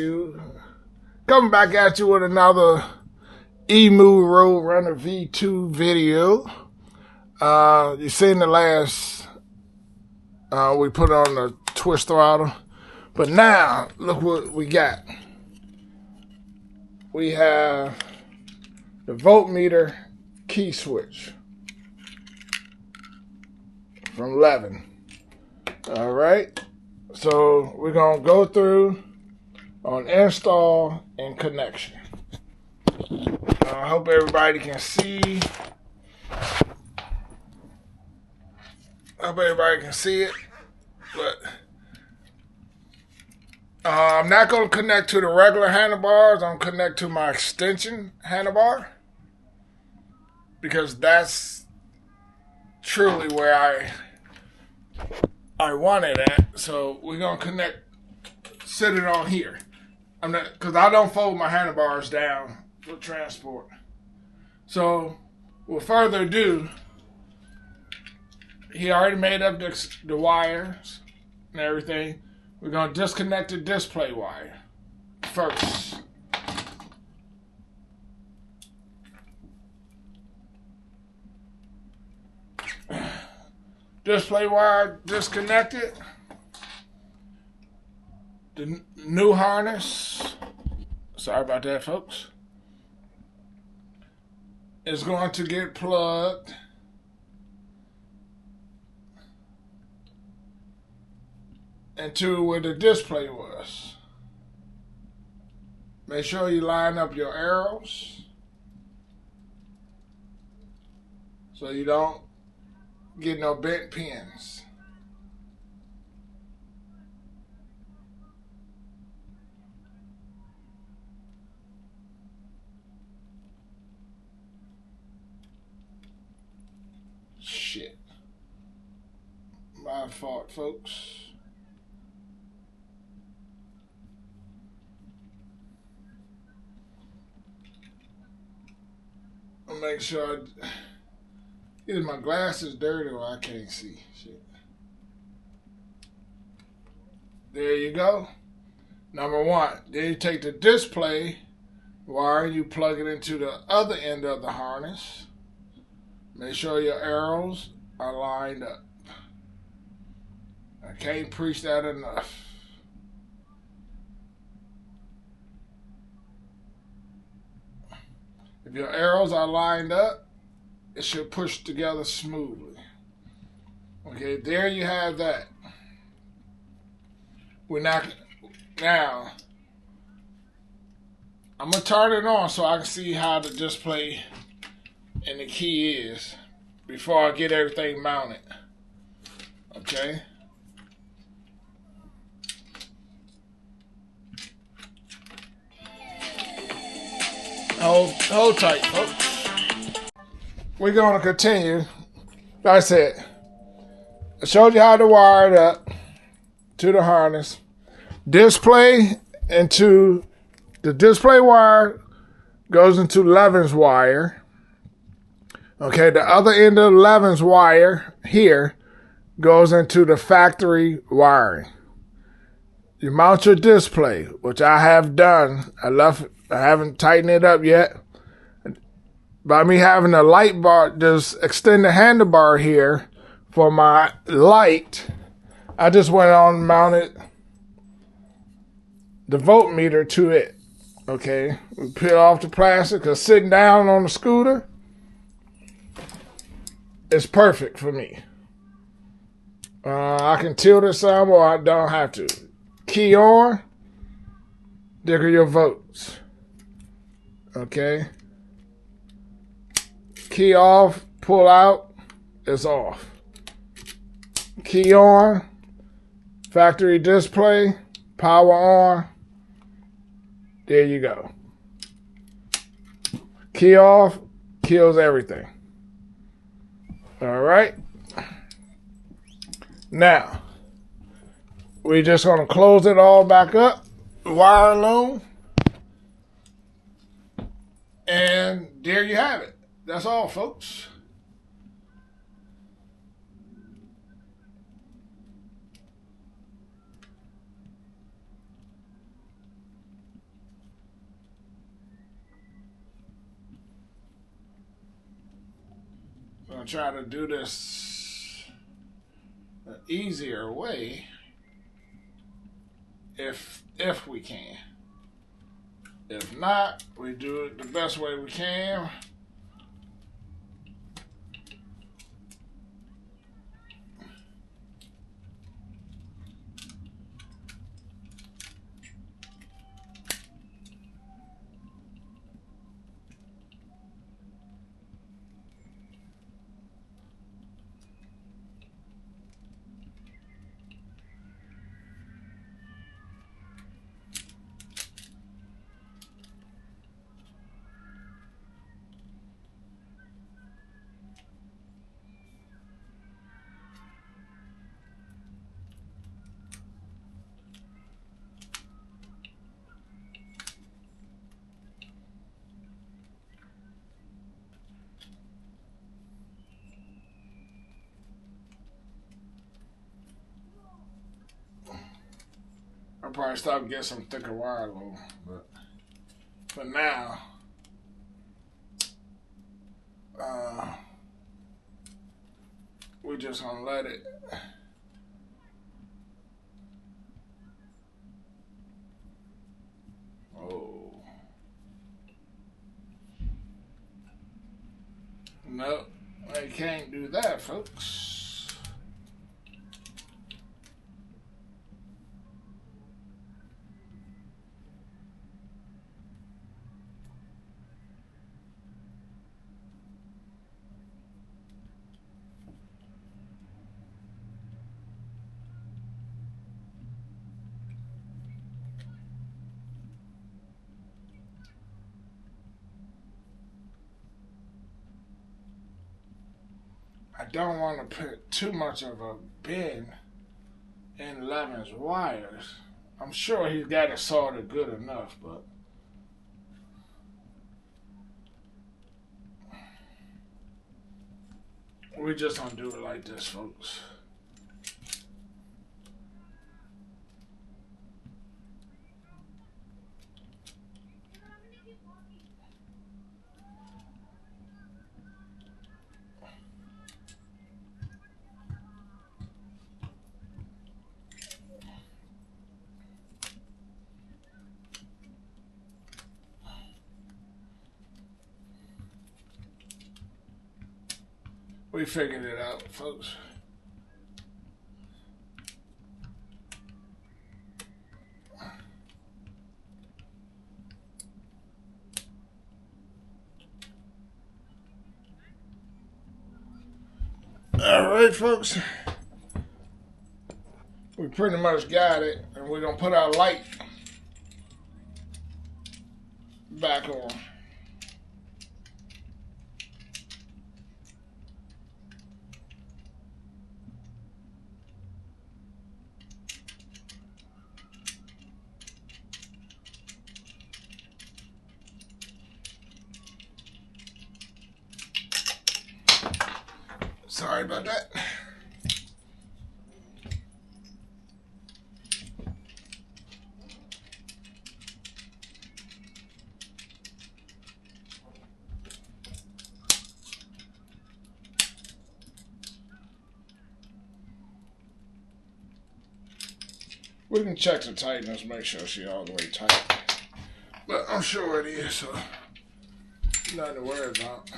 Coming back at you with another Emove Roadrunner V2 video. You seen the last we put on the twist throttle, but now look what we got. We have the voltmeter key switch from Levin. All right, so we're gonna go through on install and connection. I hope everybody can see. It, but I'm not going to connect to the regular handlebars. I'm going to connect to my extension handlebar because that's truly where I want it at. So we're going to sit it on here. I'm not, because I don't fold my handlebars down for transport. So, with further ado, he already made up the wires and everything. We're going to disconnect the display wire first. Display wire disconnected. The new harness, sorry about that, folks, is going to get plugged into where the display was. Make sure you line up your arrows so you don't get no bent pins. Shit. My fault, folks. I'll make sure either my glasses dirty or I can't see. Shit. There you go. Number one. Then you take the display wire, you plug it into the other end of the harness. Make sure your arrows are lined up. I can't preach that enough. If your arrows are lined up, it should push together smoothly. Okay, there you have that. Now, I'm going to turn it on so I can see how the display and the key is before I get everything mounted. Okay. Hold tight, folks. We're going to continue. Like I said, I showed you how to wire it up to the harness. Display into the display wire goes into Levin's wire. Okay, the other end of Levin's wire here goes into the factory wiring. You mount your display, which I have done. I haven't tightened it up yet. By me having a light bar, just extend the handlebar here for my light, I just went on and mounted the voltmeter to it. Okay, we peel off the plastic because sitting down on the scooter, it's perfect for me. I can tilt it some or I don't have to. Key on, there are your votes. Okay. Key off, pull out, it's off. Key on, factory display, power on, there you go. Key off, kills everything. All right. Now, we're just going to close it all back up, wire loom, and there you have it. That's all, folks. gonna try to do this an easier way if we can. If not, we do it the best way we can. I'll probably stop and get some thicker wire loom, but for now, we're just gonna let it. Oh. No, I can't do that, folks. I don't want to put too much of a bend in Levin's wires. I'm sure he's got it sorted good enough, but we just gonna do it like this, folks. We figured it out, folks. All right, folks. We pretty much got it, and we're gonna put our light back on. Sorry about that. We can check the tightness, make sure she's all the way tight. But I'm sure it is, so nothing to worry about.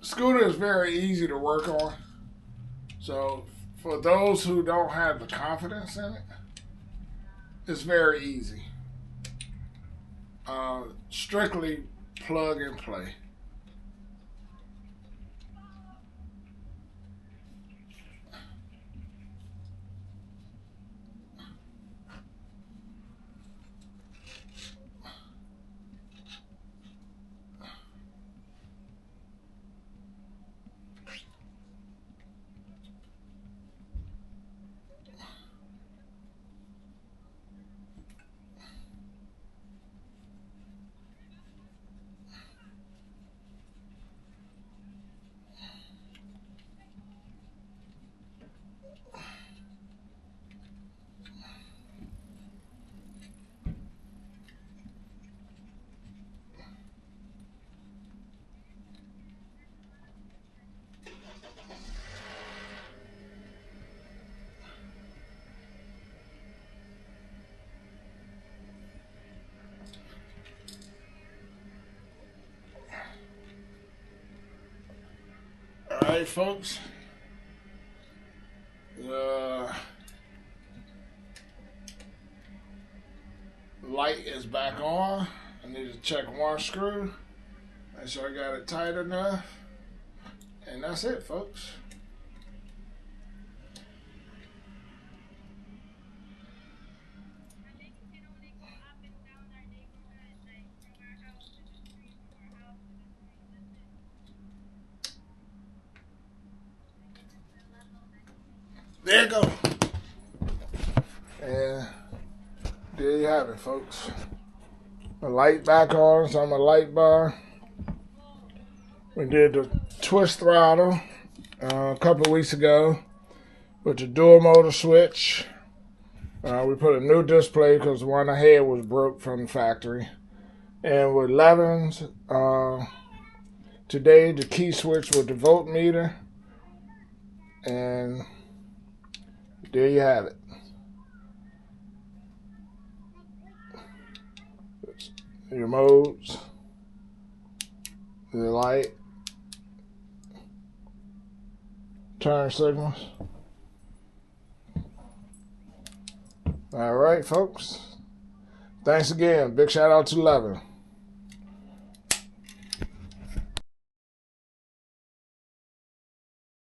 Scooter is very easy to work on. So for those who don't have the confidence in it, it's very easy. Strictly plug and play. Alright, folks. Light is back on. I need to check one screw. Make sure I got it tight enough. And that's it, folks. There you go. And there you have it, folks. The light back on, so I'm a light bar. We did the twist throttle a couple of weeks ago with the dual motor switch. We put a new display because the one I had was broke from the factory. And with Levin's, today the key switch with the voltmeter. And there you have it. Your modes, the light, turn signals. All right, folks. Thanks again. Big shout out to Levin.